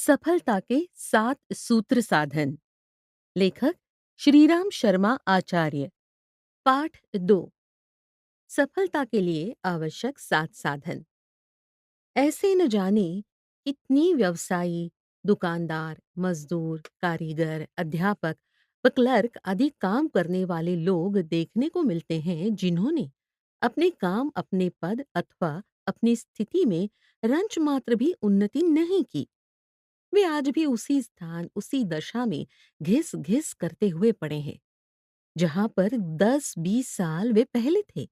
सफलता के 7 सूत्र साधन। लेखक श्रीराम शर्मा आचार्य। पाठ 2। सफलता के लिए आवश्यक 7 साधन। ऐसे न जाने कितनी व्यवसायी, दुकानदार, मजदूर, कारीगर, अध्यापक व क्लर्क आदि काम करने वाले लोग देखने को मिलते हैं जिन्होंने अपने काम, अपने पद अथवा अपनी स्थिति में रंच मात्र भी उन्नति नहीं की। वे आज भी उसी स्थान, उसी दशा में घिस-घिस करते हुए पड़े हैं, जहां पर 10-20 साल वे पहले थे।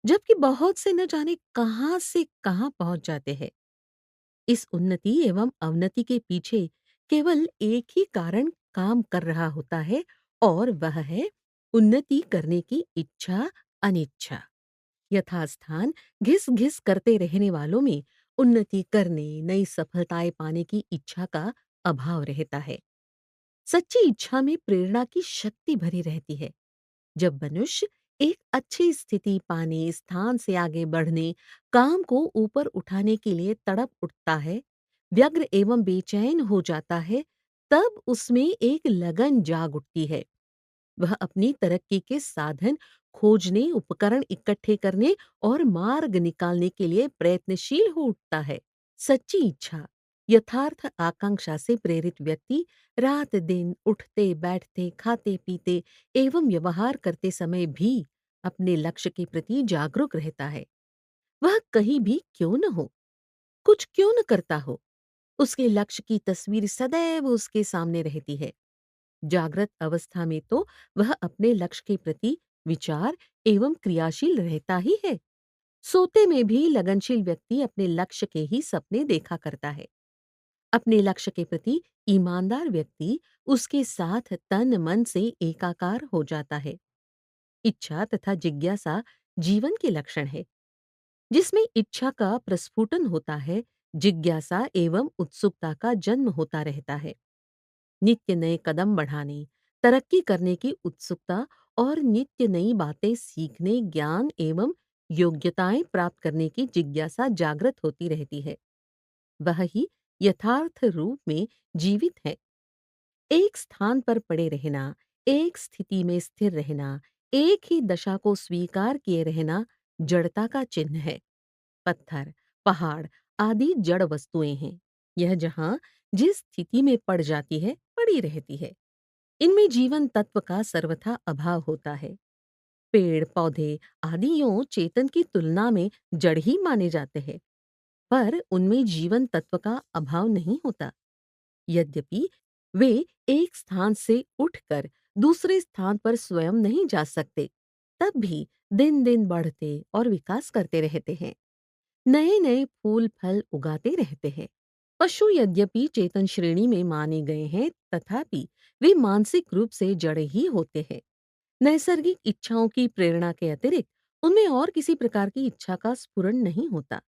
जबकि बहुत से न जाने कहां से कहां पहुंच जाते हैं। इस उन्नति एवं अवनति के पीछे केवल एक ही कारण काम कर रहा होता है, और वह है उन्नति करने की इच्छा, अनिच्छा। यथास्थान घिस-घिस करते रहने वालों में उन्नति करने, नई सफलताएं पाने की इच्छा का अभाव रहता है। सच्ची इच्छा में प्रेरणा की शक्ति भरी रहती है। जब मनुष्य एक अच्छी स्थिति पाने, स्थान से आगे बढ़ने, काम को ऊपर उठाने के लिए तड़प उठता है, व्यग्र एवं बेचैन हो जाता है, तब उसमें एक लगन जाग उठती है। वह अपनी तरक्की के साधन खोजने, उपकरण इकट्ठे करने और मार्ग निकालने के लिए प्रयत्नशील हो उठता है। सच्ची इच्छा, यथार्थ आकांक्षा से प्रेरित व्यक्ति रात दिन उठते बैठते, खाते पीते एवं व्यवहार करते समय भी अपने लक्ष्य के प्रति जागरूक रहता है। वह कहीं भी क्यों न हो, कुछ क्यों न करता हो, उसके लक्ष्य की तस्वीर सदैव उसके सामने रहती है। जागृत अवस्था में तो वह अपने लक्ष्य के प्रति विचार एवं क्रियाशील रहता ही है। सोते में भी लगनशील व्यक्ति अपने लक्ष्य के ही सपने देखा करता है। अपने लक्ष्य के प्रति ईमानदार व्यक्ति उसके साथ तन मन से एकाकार हो जाता है। इच्छा तथा जिज्ञासा जीवन के लक्षण है। जिसमें इच्छा का प्रस्फुटन होता है, जिज्ञासा एवं उत्सुकता का जन्म होता रहता है। नित्य नए कदम बढ़ाने, तरक्की करने की उत्सुकता और नित्य नई बातें सीखने, ज्ञान एवं योग्यताएं प्राप्त करने की जिज्ञासा जागृत होती रहती है। वह ही यथार्थ रूप में जीवित है। एक स्थान पर पड़े रहना, एक स्थिति में स्थिर रहना, एक ही दशा को स्वीकार किए रहना जड़ता का चिन्ह है। पत्थर, पहाड़ आदि जड़ वस्तुएं हैं। यह जहां जिस स्थिति में पड़ जाती है, पड़ी रहती है। इनमें जीवन तत्व का सर्वथा अभाव होता है। पेड़ पौधे आदि यों चेतन की तुलना में जड़ ही माने जाते हैं, पर उनमें जीवन तत्व का अभाव नहीं होता। यद्यपि वे एक स्थान से उठकर दूसरे स्थान पर स्वयं नहीं जा सकते, तब भी दिन दिन बढ़ते और विकास करते रहते हैं। नए नए फूल फल उगाते रहते हैं। पशु यद्यपि चेतन श्रेणी में माने गए हैं, तथापि वे मानसिक रूप से जड़ ही होते हैं। नैसर्गिक इच्छाओं की प्रेरणा के अतिरिक्त उनमें और किसी प्रकार की इच्छा का स्फुरण नहीं होता।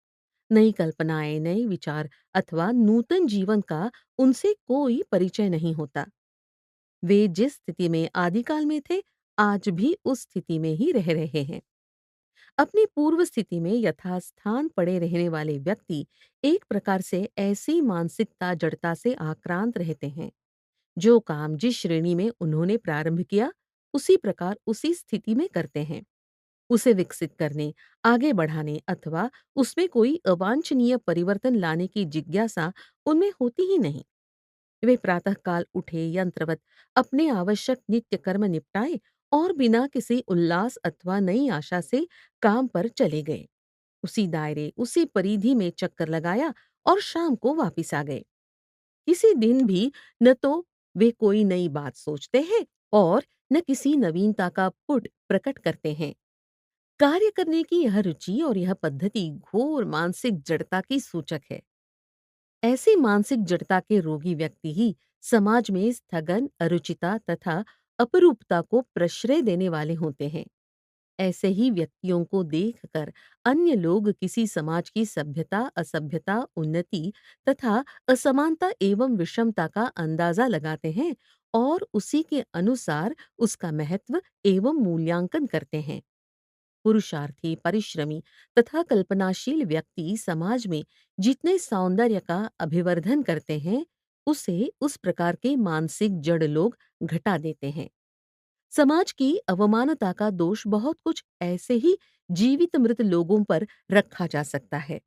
नई कल्पनाएं, नए विचार अथवा नूतन जीवन का उनसे कोई परिचय नहीं होता। वे जिस स्थिति में आदिकाल में थे, आज भी उस स्थिति में ही रह रहे हैं। अपनी पूर्व स्थिति में यथास्थान पड़े रहने वाले व्यक्ति एक प्रकार से ऐसी मानसिकता जड़ता से आक्रांत रहते हैं। जो काम जिस श्रेणी में उन्होंने प्रारंभ किया, उसी प्रकार उसी स्थिति में करते हैं। उसे विकसित करने, आगे बढ़ाने अथवा उसमें कोई अवांछनीय परिवर्तन लाने की जिज्ञासा उनमें होती ही नहीं। वे प्रातःकाल उठे यंत्रवत अपने आवश्यक नित्य कर्म निपटाए और बिना किसी उल्लास अथवा नई आशा से काम पर चले गए। उसी दायरे, उसी परिधि में चक्कर लगाया और शाम को वापिस आ गए। किसी दिन भी न तो वे कोई नई बात सोचते हैं और न किसी नवीनता का पुट प्रकट करते हैं। कार्य करने की यह रुचि और यह पद्धति घोर मानसिक जड़ता की सूचक है। ऐसी मानसिक जड़ता के रोगी व्यक्ति ही समाज में स्थगन, अरुचिता तथा अपरूपता को प्रश्रय देने वाले होते हैं। ऐसे ही व्यक्तियों को देखकर अन्य लोग किसी समाज की सभ्यता, असभ्यता, उन्नति तथा असमानता एवं विषमता का अंदाजा लगाते हैं और उसी के अनुसार उसका महत्व एवं मूल्यांकन करते हैं। पुरुषार्थी, परिश्रमी तथा कल्पनाशील व्यक्ति समाज में जितने सौंदर्य का अभिवर्धन करते हैं, उसे उस प्रकार के मानसिक जड़ लोग घटा देते हैं। समाज की अवमानता का दोष बहुत कुछ ऐसे ही जीवित मृत लोगों पर रखा जा सकता है।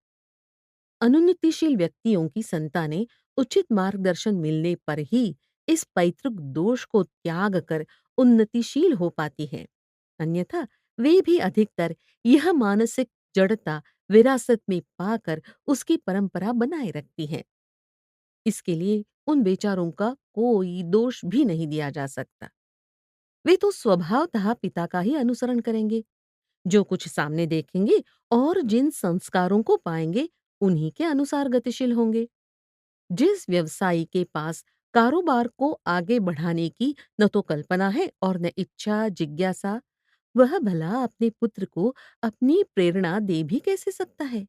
अनुन्नतिशील व्यक्तियों की संतानें उचित मार्गदर्शन मिलने पर ही इस पैतृक दोष को त्याग कर उन्नतिशील हो पाती हैं। अन्यथा वे भी अधिकतर यह मानसिक जड़ता विरासत में पाकर उसकी परंपरा बनाए रखती हैं। इसके लिए उन बेचारों का कोई दोष भी नहीं दिया जा सकता। वे तो स्वभावतः पिता का ही अनुसरण करेंगे। जो कुछ सामने देखेंगे और जिन संस्कारों को पाएंगे, उन्हीं के अनुसार गतिशील होंगे। जिस व्यवसायी के पास कारोबार को आगे बढ़ाने की न तो कल्पना है और न इच्छा जिज्ञासा, वह भला अपने पुत्र को अपनी प्रेरणा दे भी कैसे सकता है?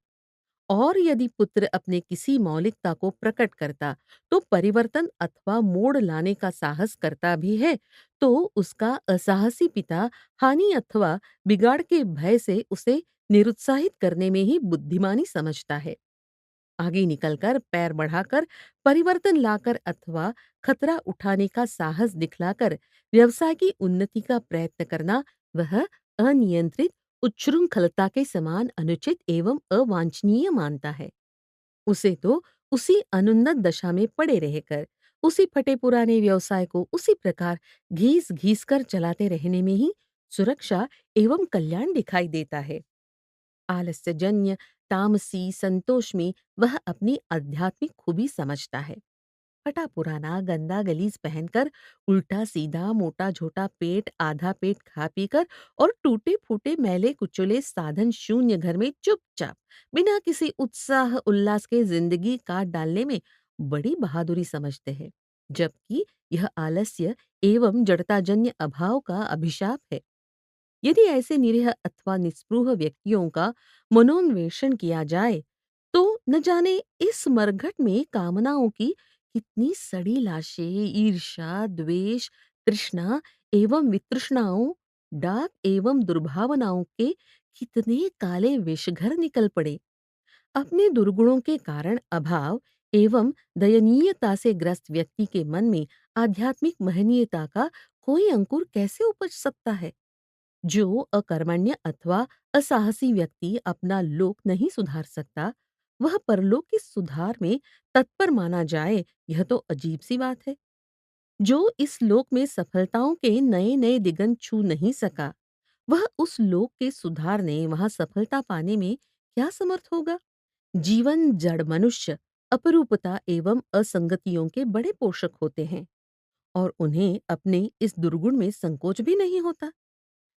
और यदि पुत्र अपने किसी मौलिकता को प्रकट करता, तो परिवर्तन अथवा मोड़ लाने का साहस करता भी है, तो उसका असाहसी पिता हानि अथवा बिगाड़ के भय से उसे निरुत्साहित करने में ही बुद्धिमानी समझता है। आगे निकलकर पैर बढ़ाकर परिवर्तन लाकर अथवा खतरा उठाने का साहस दिखलाकर व्यवसाय की उन्नति का प्रयत्न करना, वह अनियंत्रित उच्छृंखलता के समान अनुचित एवं अवांछनीय मानता है। उसे तो उसी अनुन्नत दशा में पड़े रहकर उसी फटे पुराने व्यवसाय को उसी प्रकार घीस घीस कर चलाते रहने में ही सुरक्षा एवं कल्याण दिखाई देता है। आलस्यजन्य तामसी संतोष में वह अपनी आध्यात्मिक खूबी समझता है। फटा पुराना गंदा गलीज पहनकर उल्टा सीधा मोटा झोटा पेट आधा पेट खा पीकर और टूटे फूटे मैले कुचले साधन शून्य घर में चुपचाप बिना किसी उत्साह उल्लास के जिंदगी काट डालने में बड़ी बहादुरी समझते हैं, जबकि यह आलस्य एवं जड़ताजन्य अभाव का अभिशाप है। यदि ऐसे निरीह अथवा निस्पृह व्यक्तियों का मनोन्वेषण किया जाए, तो न जाने इस मरघट में कामनाओं की कितनी सड़ी लाशें, ईर्ष्या, द्वेष, तृष्णा एवं वितृष्णाओं, डाक एवं दुर्भावनाओं के कितने काले विषघर निकल पड़े। अपने दुर्गुणों के कारण अभाव एवं दयनीयता से ग्रस्त व्यक्ति के मन में आध्यात्मिक महनीयता का कोई अंकुर कैसे उपज सकता है? जो अकर्मण्य अथवा असाहसी व्यक्ति अपना लोक नहीं सुधार सकता, वह परलोक के सुधार में तत्पर माना जाए, यह तो अजीब सी बात है। जो इस लोक में सफलताओं के नए नए दिगंत छू नहीं सका, वह उस लोक के सुधारने वहां सफलता पाने में क्या समर्थ होगा? जीवन जड़ मनुष्य अपरूपता एवं असंगतियों के बड़े पोषक होते हैं और उन्हें अपने इस दुर्गुण में संकोच भी नहीं होता।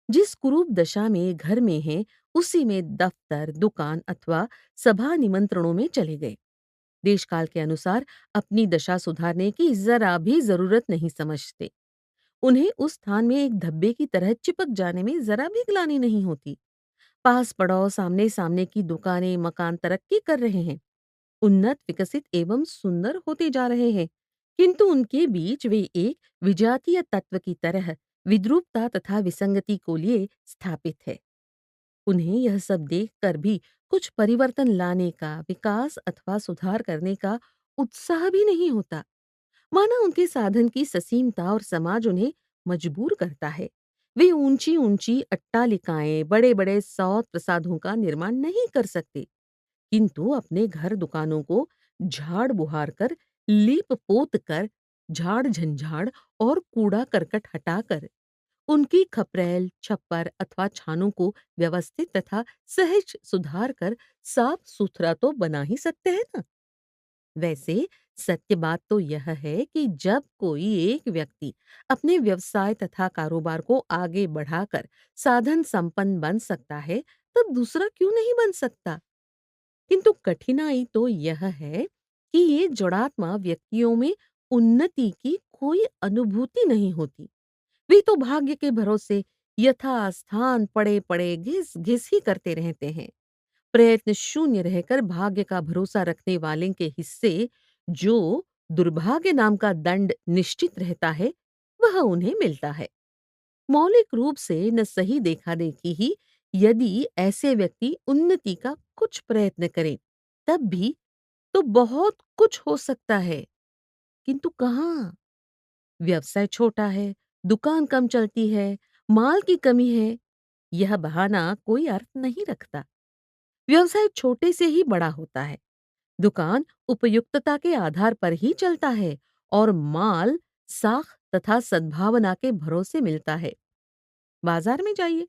जिस कुरूप दशा में घर में हैं, उसी में दफ्तर, दुकान अथवा सभा निमंत्रणों में चले गए। देशकाल के अनुसार अपनी दशा सुधारने की जरा भी जरूरत नहीं समझते। उन्हें उस स्थान में एक धब्बे की तरह चिपक जाने में जरा भी ग्लानि नहीं होती। पास पड़ोस आमने सामने की दुकानें मकान तरक्की कर रहे हैं, उन्नत विकसित एवं सुंदर होते जा रहे हैं, किंतु उनके बीच वे एक विजातीय तत्व की तरह विद्रूपता तथा विसंगति को लिए स्थापित है। उन्हें यह सब देखकर भी कुछ परिवर्तन लाने का, विकास अथवा सुधार करने का उत्साह भी नहीं होता। माना उनके साधन की ससीमता और समाज उन्हें मजबूर करता है। वे ऊंची ऊंची अट्टालिकाएं, बड़े बड़े सौध प्रसादों का निर्माण नहीं कर सकते, किंतु अपने घर दुकानों को झाड़ बुहार कर, लीप पोत कर, झाड़ झंझाड़ और कूड़ा करकट हटाकर उनकी खपरेल, छप्पर अथवा छानों को व्यवस्थित तथा सहज सुधार कर साफ सुथरा तो बना ही सकते हैं ना। वैसे सत्य बात तो यह है कि जब कोई एक व्यक्ति अपने व्यवसाय तथा कारोबार को आगे बढ़ाकर साधन संपन्न बन सकता है, तब दूसरा क्यों नहीं बन सकता? किंतु कठिनाई तो यह है कि ये जड़ात्मा व्यक्तियों में उन्नति की कोई अनुभूति नहीं होती। वे तो भाग्य के भरोसे यथास्थान पड़े पड़े घिस घिस ही करते रहते हैं। प्रयत्न शून्य रहकर भाग्य का भरोसा रखने वाले के हिस्से जो दुर्भाग्य नाम का दंड निश्चित रहता है, वह उन्हें मिलता है। मौलिक रूप से न सही देखा देखी ही यदि ऐसे व्यक्ति उन्नति का कुछ प्रयत्न करें, तब भी तो बहुत कुछ हो सकता है, किंतु कहाँ? व्यवसाय छोटा है, दुकान कम चलती है, माल की कमी है, यह बहाना कोई अर्थ नहीं रखता। व्यवसाय छोटे से ही बड़ा होता है। दुकान उपयुक्तता के आधार पर ही चलता है और माल साख तथा सद्भावना के भरोसे मिलता है। बाजार में जाइए,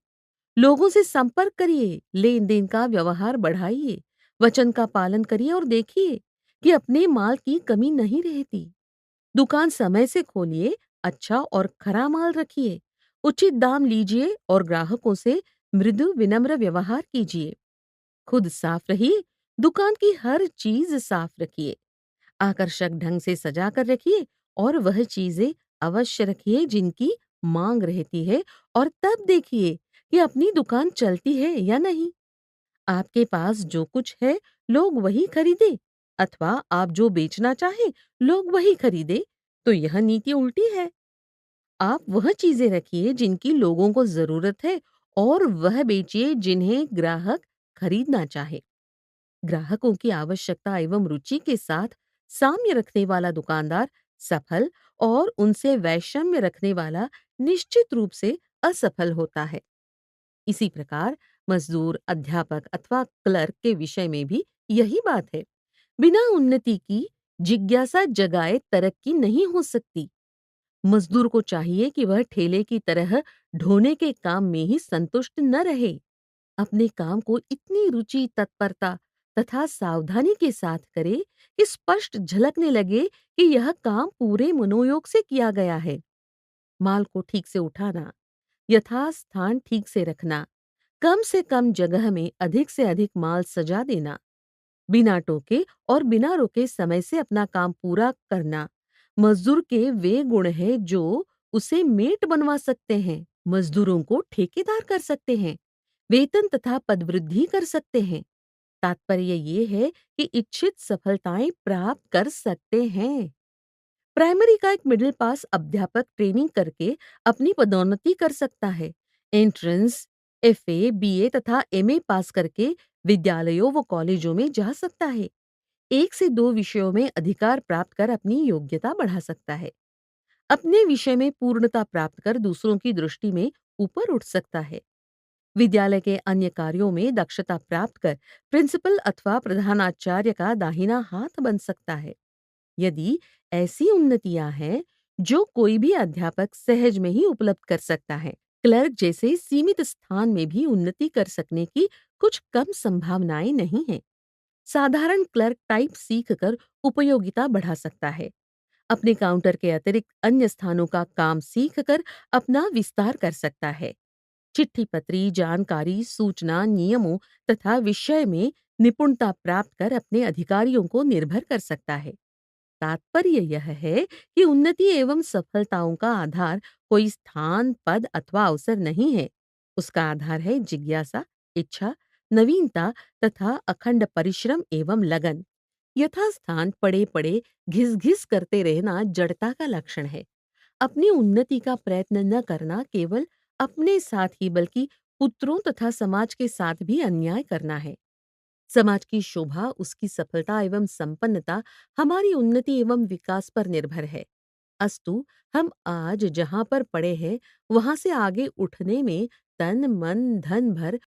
लोगों से संपर्क करिए, लेन-देन का व्यवहार बढ़ाइए, वचन का पालन करिए और देखिए कि अपने माल की कमी नहीं रहती। दुकान समय से खोलिए, अच्छा और खरा माल रखिए, उचित दाम लीजिए और ग्राहकों से मृदु विनम्र व्यवहार कीजिए। खुद साफ रहिए, दुकान की हर चीज साफ रखिए, आकर्षक ढंग से सजा कर रखिए और वह चीजें अवश्य रखिए जिनकी मांग रहती है और तब देखिए कि अपनी दुकान चलती है या नहीं। आपके पास जो कुछ है, लोग वही खरीदें अथवा आप जो बेचना चाहें, लोग वही खरीदें, तो यह नीति उल्टी है। आप वह चीजें रखिए जिनकी लोगों को जरूरत है और वह बेचिए जिन्हें ग्राहक खरीदना चाहे। ग्राहकों की आवश्यकता एवं रुचि के साथ साम्य रखने वाला दुकानदार सफल और उनसे वैषम्य रखने वाला निश्चित रूप से असफल होता है। इसी प्रकार मजदूर, अध्यापक अथवा क्लर्क के विषय में भी यही बात है। बिना उन्नति की जिज्ञासा जगाए तरक्की नहीं हो सकती। मजदूर को चाहिए कि वह ठेले की तरह ढोने के काम में ही संतुष्ट न रहे। अपने काम को इतनी रुचि, तत्परता तथा सावधानी के साथ करे कि स्पष्ट झलकने लगे कि यह काम पूरे मनोयोग से किया गया है। माल को ठीक से उठाना, यथास्थान ठीक से रखना, कम से कम जगह में अधिक से अधिक माल सजा देना, बिना टोके और बिना रुके समय से अपना काम पूरा करना, मजदूर के वे गुण हैं जो उसे मेट बनवा सकते हैं, मजदूरों को ठेकेदार कर सकते हैं, वेतन तथा पदवृद्धि कर सकते हैं। तात्पर्य ये है कि इच्छित सफलताएं प्राप्त कर सकते हैं। प्राइमरी का एक मिडिल पास अध्यापक ट्रेनिंग करके अपनी पदोन्नति कर सकता है। एंट्रेंस, एफए, बीए तथा एमए पास करके विद्यालयों व कॉलेजों में जा सकता है। एक से दो विषयों में अधिकार प्राप्त कर अपनी योग्यता बढ़ा सकता है। अपने विषय में पूर्णता प्राप्त कर दूसरों की दृष्टि में ऊपर उठ सकता है। विद्यालय के अन्य कार्यों में दक्षता प्राप्त कर प्रिंसिपल अथवा प्रधानाचार्य का दाहिना हाथ बन सकता है। यदि ऐसी उन्नतियां हैं जो कोई भी अध्यापक सहज में ही उपलब्ध कर सकता है, क्लर्क जैसे सीमित स्थान में भी उन्नति कर सकने की कुछ कम संभावनाएं नहीं हैं। साधारण क्लर्क टाइप सीखकर उपयोगिता बढ़ा सकता है। अपने काउंटर के अतिरिक्त अन्य स्थानों का काम सीखकर अपना विस्तार कर सकता है। चिट्ठी पत्री, जानकारी, सूचना, नियमों तथा विषय में निपुणता प्राप्त कर अपने अधिकारियों को निर्भर कर सकता है। तात्पर्य यह है कि उन्नति एवं सफलताओं का आधार कोई स्थान, पद अथवा अवसर नहीं है। उसका आधार है जिज्ञासा, इच्छा, नवीनता तथा अखंड परिश्रम एवं लगन। यथास्थान पड़े पड़े घिस घिस करते रहना जड़ता का लक्षण है। अपनी उन्नति का प्रयत्न न करना केवल अपने साथ ही बल्कि पुत्रों तथा समाज के साथ भी अन्याय करना है। समाज की शोभा, उसकी सफलता एवं संपन्नता हमारी उन्नति एवं विकास पर निर्भर है। अस्तु हम आज जहाँ पर पड़े हैं, वहां से आगे उठने में तन मन धन भर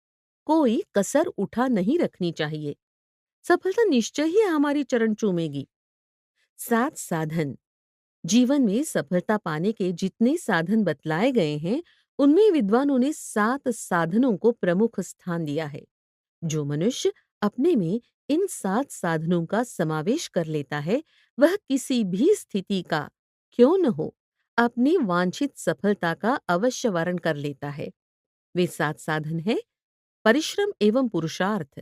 कोई कसर उठा नहीं रखनी चाहिए। सफलता निश्चय ही हमारी चरण चूमेगी। 7 साधन। जीवन में सफलता पाने के जितने साधन बतलाए गए हैं, उनमें विद्वानों ने 7 साधनों को प्रमुख स्थान दिया है। जो मनुष्य अपने में इन 7 साधनों का समावेश कर लेता है, वह किसी भी स्थिति का क्यों न हो, अपनी वांछित सफलता का अवश्य वर्ण कर लेता है। वे 7 साधन हैं: परिश्रम एवं पुरुषार्थ,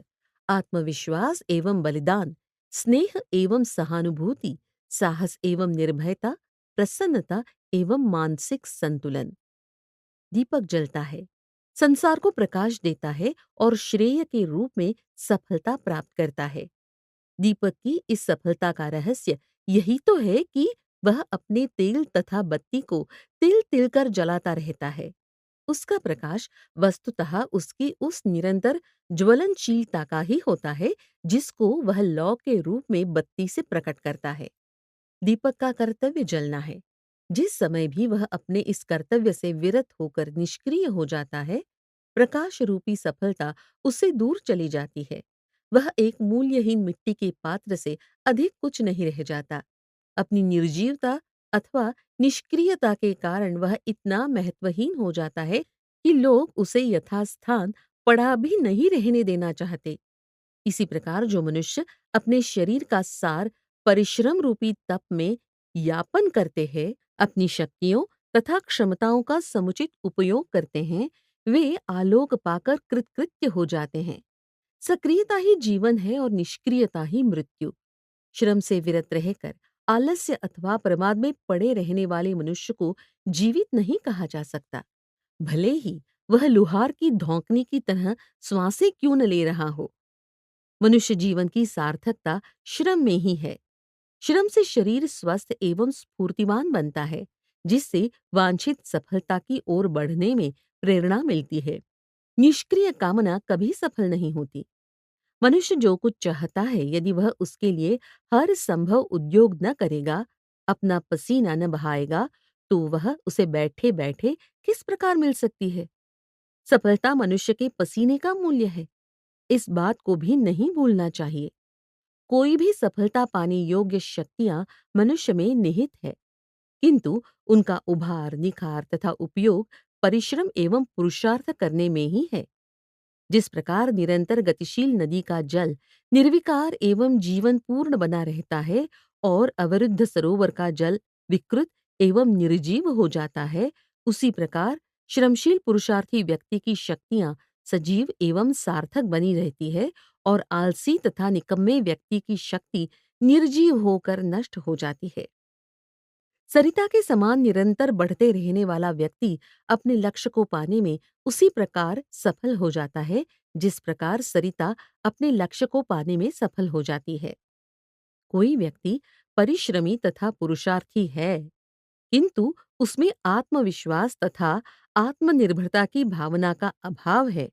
आत्मविश्वास एवं बलिदान, स्नेह एवं सहानुभूति, साहस एवं निर्भयता, प्रसन्नता एवं मानसिक संतुलन। दीपक जलता है, संसार को प्रकाश देता है और श्रेय के रूप में सफलता प्राप्त करता है। दीपक की इस सफलता का रहस्य यही तो है कि वह अपने तेल तथा बत्ती को तिल तिल कर जलाता रहता है। उसका प्रकाश वस्तुतः उसकी उस निरंतर ज्वलनशीलता का ही होता है जिसको वह लौ के रूप में बत्ती से प्रकट करता है। दीपक का कर्तव्य जलना है। जिस समय भी वह अपने इस कर्तव्य से विरत होकर निष्क्रिय हो जाता है, प्रकाश रूपी सफलता उससे दूर चली जाती है। वह एक मूल्यहीन मिट्टी के पात्र से अधिक कुछ नहीं रह जाता। अपनी निर्जीवता अथवा निष्क्रियता के कारण वह इतना महत्वहीन हो जाता है कि लोग उसे यथास्थान पड़ा भी नहीं रहने देना चाहते। इसी प्रकार जो मनुष्य अपने शरीर का सार परिश्रम रूपी तप में यापन करते हैं, अपनी शक्तियों तथा क्षमताओं का समुचित उपयोग करते हैं, वे आलोक पाकर कृतकृत्य हो जाते हैं। सक्रियता ही जीवन है और निष्क्रियता ही मृत्यु। श्रम से विरत रहकर आलस्य अथवा प्रमाद में पड़े रहने वाले मनुष्य को जीवित नहीं कहा जा सकता, भले ही वह लुहार की धौंकने की तरह श्वासें क्यों न ले रहा हो। मनुष्य जीवन की सार्थकता श्रम में ही है। श्रम से शरीर स्वस्थ एवं स्फूर्तिवान बनता है, जिससे वांछित सफलता की ओर बढ़ने में प्रेरणा मिलती है। निष्क्रिय कामना कभी सफल नहीं होती। मनुष्य जो कुछ चाहता है, यदि वह उसके लिए हर संभव उद्योग न करेगा, अपना पसीना न बहाएगा, तो वह उसे बैठे बैठे किस प्रकार मिल सकती है। सफलता मनुष्य के पसीने का मूल्य है, इस बात को भी नहीं भूलना चाहिए। कोई भी सफलता पाने योग्य शक्तियां मनुष्य में निहित है, किंतु उनका उभार, निखार तथा उपयोग परिश्रम एवं पुरुषार्थ करने में ही है। जिस प्रकार निरंतर गतिशील नदी का जल निर्विकार एवं जीवन पूर्ण बना रहता है और अवरुद्ध सरोवर का जल विकृत एवं निर्जीव हो जाता है, उसी प्रकार श्रमशील पुरुषार्थी व्यक्ति की शक्तियां सजीव एवं सार्थक बनी रहती है और आलसी तथा निकम्मे व्यक्ति की शक्ति निर्जीव होकर नष्ट हो जाती है। सरिता के समान निरंतर बढ़ते रहने वाला व्यक्ति अपने लक्ष्य को पाने में उसी प्रकार सफल हो जाता है जिस प्रकार सरिता अपने लक्ष्य को पाने में सफल हो जाती है। कोई व्यक्ति परिश्रमी तथा पुरुषार्थी है, किंतु उसमें आत्मविश्वास तथा आत्मनिर्भरता की भावना का अभाव है,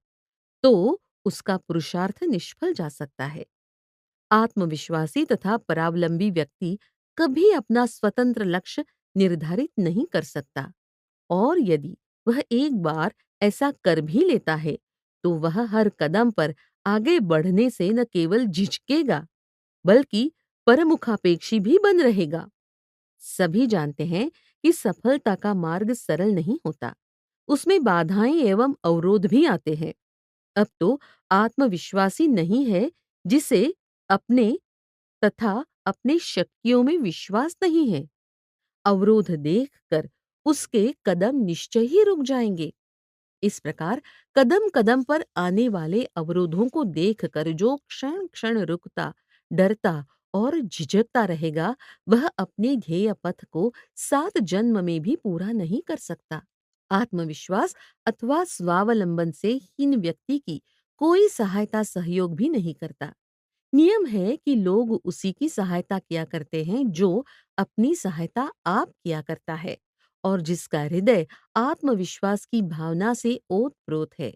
तो उसका पुरुषार्थ निष्फल जा सकता है। आत्मविश्वासी तथा परावलंबी व्यक्ति कभी अपना स्वतंत्र लक्ष्य निर्धारित नहीं कर सकता, और यदि वह एक बार ऐसा कर भी लेता है, तो वह हर कदम पर आगे बढ़ने से न केवल झिझकेगा, बल्कि परमुखापेक्षी भी बन रहेगा। सभी जानते हैं कि सफलता का मार्ग सरल नहीं होता, उसमें बाधाएं एवं अवरोध भी आते हैं। अब तो आत्मविश्वासी नहीं है जिसे अपने तथा अपने शक्तियों में विश्वास नहीं है। अवरोध देखकर उसके कदम निश्चय ही रुक जाएंगे। इस प्रकार कदम कदम पर आने वाले अवरोधों को देखकर जो क्षण क्षण रुकता, डरता और झिझकता रहेगा, वह अपने ध्येय पथ को 7 जन्म में भी पूरा नहीं कर सकता। आत्मविश्वास अथवा स्वावलंबन से हीन व्यक्ति की कोई सहायता सहयोग भी नहीं करता। नियम है कि लोग उसी की सहायता किया करते हैं जो अपनी सहायता आप किया करता है और जिसका हृदय आत्मविश्वास की भावना से ओतप्रोत है।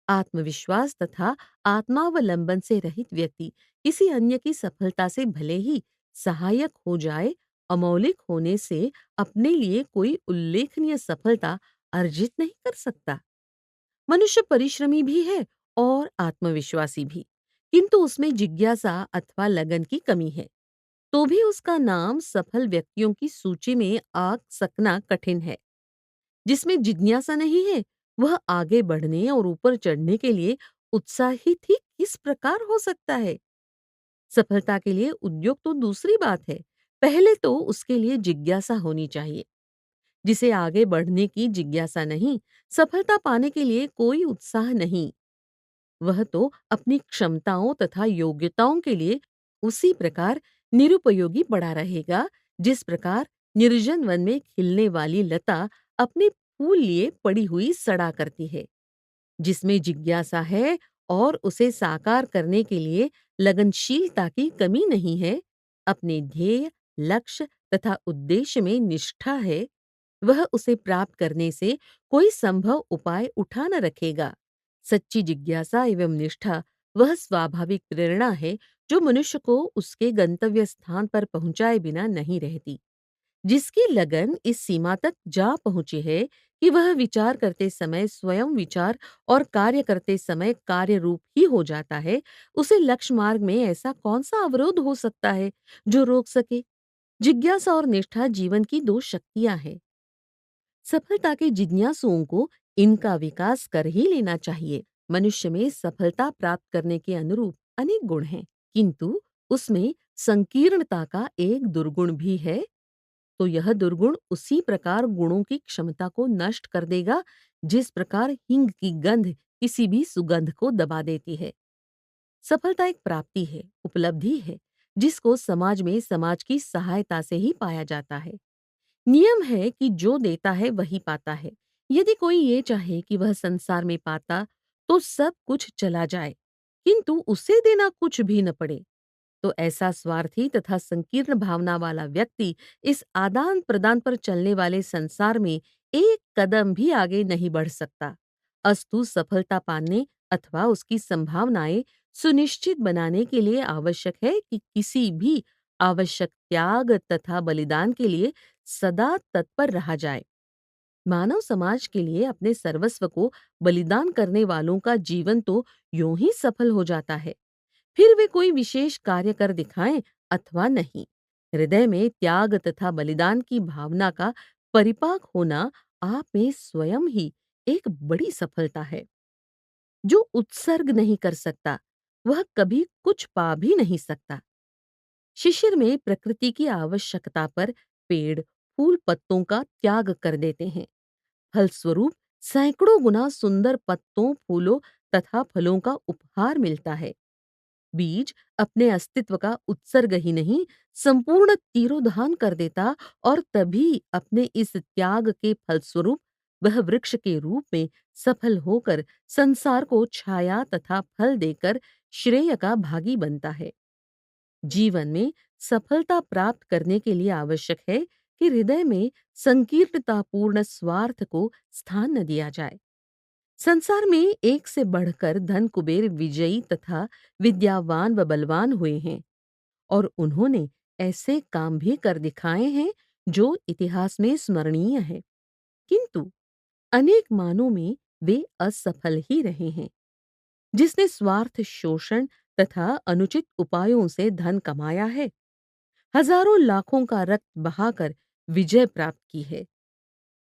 आत्मविश्वास तथा आत्मावलंबन से रहित व्यक्ति किसी अन्य की सफलता से भले ही सहायक हो जाए, अमौलिक होने से अपने लिए कोई उल्लेखनीय सफलता अर्जित नहीं कर सकता। मनुष्य परिश्रमी भी है और आत्मविश्वासी भी, किंतु उसमें जिज्ञासा अथवा लगन की कमी है, तो भी उसका नाम सफल व्यक्तियों की सूची में आ सकना कठिन है। जिसमें जिज्ञासा नहीं है, वह आगे बढ़ने और ऊपर चढ़ने के लिए उत्साहित ही किस प्रकार हो सकता है। सफलता के लिए उद्योग तो दूसरी बात है, पहले तो उसके लिए जिज्ञासा होनी चाहिए। जिसे आगे बढ़ने की जिज्ञासा नहीं, सफलता पाने के लिए कोई उत्साह नहीं, वह तो अपनी क्षमताओं तथा योग्यताओं के लिए उसी प्रकार निरुपयोगी पड़ा रहेगा, जिस प्रकार निर्जन वन में खिलने वाली लता अपने फूल लिए पड़ी हुई सड़ा करती है। जिसमें जिज्ञासा है और उसे साकार करने के लिए लगनशीलता की कमी नहीं है, अपने ध्येय, लक्ष्य तथा उद्देश्य में निष्ठा है, वह उसे प्राप्त करने से कोई संभव उपाय उठा न रखेगा। सच्ची जिज्ञासा एवं निष्ठा वह स्वाभाविक प्रेरणा है जो मनुष्य को उसके गंतव्य स्थान पर पहुंचाए बिना नहीं रहती। जिसकी लगन इस सीमा तक जा पहुंची है कि वह विचार करते समय स्वयं विचार और कार्य करते समय कार्य रूप ही हो जाता है, उसे लक्ष्य मार्ग में ऐसा कौन सा अवरोध हो सकता है जो रोक सके? जिज्ञासा और निष्ठा जीवन की दो शक्तियां हैं। सफलता के जिज्ञासुओं को इनका विकास कर ही लेना चाहिए। मनुष्य में सफलता प्राप्त करने के अनुरूप अनेक गुण हैं, किंतु उसमें संकीर्णता का एक दुर्गुण भी है। तो यह दुर्गुण उसी प्रकार गुणों की क्षमता को नष्ट कर देगा, जिस प्रकार हिंग की गंध किसी भी सुगंध को दबा देती है। सफलता एक प्राप्ति है, उपलब्धि है, जिसको समाज में समाज की सहायता से ही पाया जाता है। नियम है कि जो देता है वही पाता है। यदि कोई ये चाहे कि वह संसार में पाता तो सब कुछ चला जाए, किंतु उसे देना कुछ भी न पड़े, तो ऐसा स्वार्थी तथा संकीर्ण भावना वाला व्यक्ति इस आदान प्रदान पर चलने वाले संसार में एक कदम भी आगे नहीं बढ़ सकता। अस्तु सफलता पाने अथवा उसकी संभावनाएं सुनिश्चित बनाने के लिए आवश्यक है कि किसी भी आवश्यक त्याग तथा बलिदान के लिए सदा तत्पर रहा जाए। मानव समाज के लिए अपने सर्वस्व को बलिदान करने वालों का जीवन तो यूं ही सफल हो जाता है, फिर वे कोई विशेष कार्य कर दिखाएं अथवा नहीं। हृदय में त्याग तथा बलिदान की भावना का परिपाक होना आप में स्वयं ही एक बड़ी सफलता है। जो उत्सर्ग नहीं कर सकता, वह कभी कुछ पा भी नहीं सकता। शिशिर में प्रकृति की आवश्यकता पर पेड़ फूल पत्तों का त्याग कर देते हैं। फलस्वरूप सैकड़ों गुना सुंदर पत्तों, फूलों तथा फलों का उपहार मिलता है। बीज अपने अस्तित्व का उत्सर्ग ही नहीं, संपूर्ण तिरोधान कर देता और तभी अपने इस त्याग के फलस्वरूप वह वृक्ष के रूप में सफल होकर संसार को छाया तथा फल देकर श्रेय का भागी बनता है। जीवन में सफलता प्राप्त करने के लिए आवश्यक है कि हृदय में संकीर्णतापूर्ण स्वार्थ को स्थान न दिया जाए। संसार में एक से बढ़कर धन कुबेर विजयी तथा विद्यावान व बलवान हुए हैं, और उन्होंने ऐसे काम भी कर दिखाए हैं जो इतिहास में स्मरणीय है, किंतु अनेक मानों में वे असफल ही रहे हैं। जिसने स्वार्थ शोषण तथा अनुचित उपायों से धन कमाया है, हजारों लाखों का रक्त बहाकर विजय प्राप्त की है,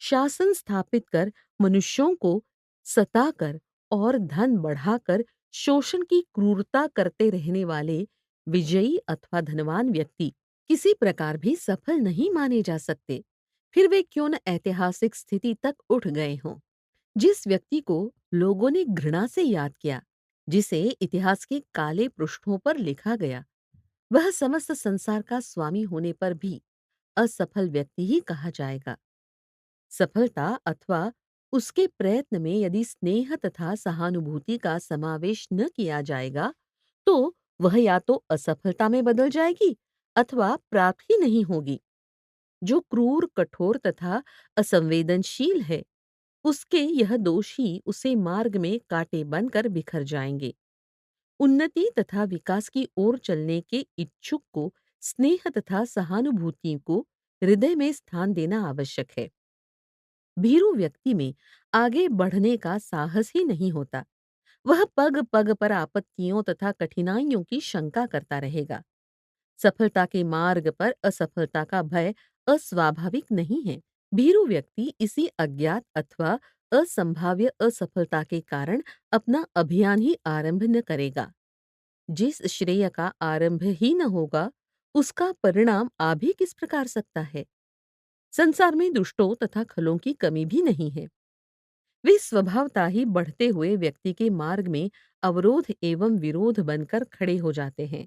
शासन स्थापित कर मनुष्यों को सताकर और धन बढ़ाकर शोषण की क्रूरता करते रहने वाले विजयी अथवा धनवान व्यक्ति किसी प्रकार भी सफल नहीं माने जा सकते, फिर वे क्यों न ऐतिहासिक स्थिति तक उठ गए हों। जिस व्यक्ति को लोगों ने घृणा से याद किया, जिसे इतिहास के काले पृष्ठों पर लिखा गया, वह समस्त संसार का स्वामी होने पर भी असफल व्यक्ति ही कहा जाएगा। सफलता अथवा उसके प्रयत्न में यदि स्नेह तथा सहानुभूति का समावेश न किया जाएगा, तो वह या तो असफलता में बदल जाएगी अथवा प्राप्त ही नहीं होगी। जो क्रूर, कठोर तथा असंवेदनशील है, उसके यह दोष ही उसे मार्ग में कांटे बनकर बिखर जाएंगे। उन्नति तथा विकास की ओर चलने के इच्छुक को स्नेह तथा सहानुभूति को हृदय में स्थान देना आवश्यक है। भीरू व्यक्ति में आगे बढ़ने का साहस ही नहीं होता। वह पग पग पर आपत्तियों तथा कठिनाइयों की शंका करता रहेगा। सफलता के मार्ग पर असफलता का भय अस्वाभाविक नहीं है। भीरू व्यक्ति इसी अज्ञात अथवा असंभाव्य असफलता के कारण अपना अभियान ही आरंभ न करेगा। जिस श्रेय का आरंभ ही न होगा, उसका परिणाम आ भी किस प्रकार सकता है। संसार में दुष्टों तथा खलों की कमी भी नहीं है। वे स्वभावतः ही बढ़ते हुए व्यक्ति के मार्ग में अवरोध एवं विरोध बनकर खड़े हो जाते हैं।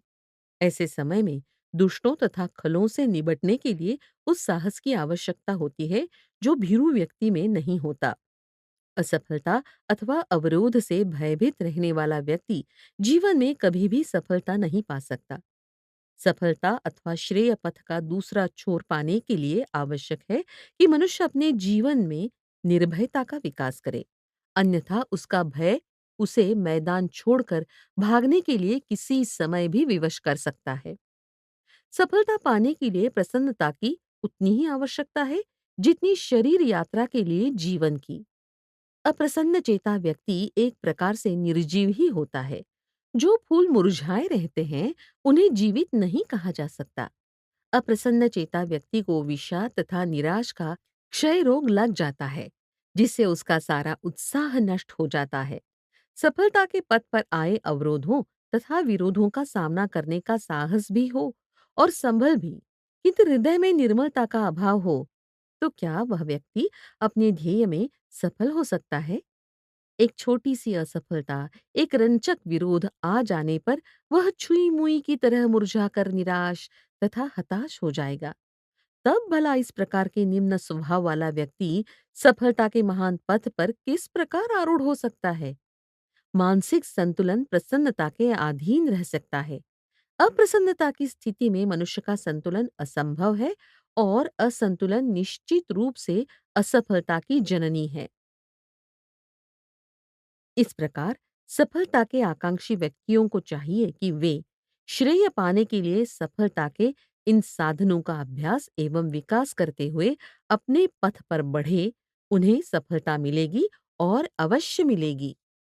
ऐसे समय में दुष्टों तथा खलों से निबटने के लिए उस साहस की आवश्यकता होती है जो भीरू व्यक्ति में नहीं होता। असफलता अथवा अवरोध से भयभीत रहने वाला व्यक्ति जीवन में कभी भी सफलता नहीं पा सकता। सफलता अथवा श्रेय पथ का दूसरा छोर पाने के लिए आवश्यक है कि मनुष्य अपने जीवन में निर्भयता का विकास करे। अन्यथा उसका भय उसे मैदान छोड़कर भागने के लिए किसी समय भी विवश कर सकता है। सफलता पाने के लिए प्रसन्नता की उतनी ही आवश्यकता है जितनी शरीर यात्रा के लिए जीवन की। अप्रसन्न चेता व्यक्ति एक प्रकार से निर्जीव ही होता है। जो फूल मुरझाए रहते हैं, उन्हें जीवित नहीं कहा जा सकता। अप्रसन्न चेता व्यक्ति को विषाद तथा निराश का क्षय रोग लग जाता है, जिससे उसका सारा उत्साह नष्ट हो जाता है। सफलता के पथ पर आए अवरोधों तथा विरोधों का सामना करने का साहस भी हो और संभल भी, किंतु हृदय में निर्मलता का अभाव हो, तो क्या वह व्यक्ति अपने ध्येय में सफल हो सकता है? एक छोटी सी असफलता, एक रंचक विरोध आ जाने पर वह छुई मुई की तरह मुरझाकर निराश तथा हताश हो जाएगा। तब भला इस प्रकार के निम्न स्वभाव वाला व्यक्ति सफलता के महान पथ पर किस प्रकार आरूढ़ हो सकता है? मानसिक संतुलन प्रसन्नता के अधीन रह सकता है। अप्रसन्नता की स्थिति में मनुष्य का संतुलन असंभव है और असंतुलन निश्चित रूप से असफलता की जननी है। इस प्रकार सफलता के आकांक्षी व्यक्तियों को चाहिए कि वे श्रेय पाने के लिए सफलता के इन साधनों का अभ्यास एवं विकास करते हुए अपने पथ पर बढ़े। उन्हें सफलता मिलेगी और अवश्य मिलेगी।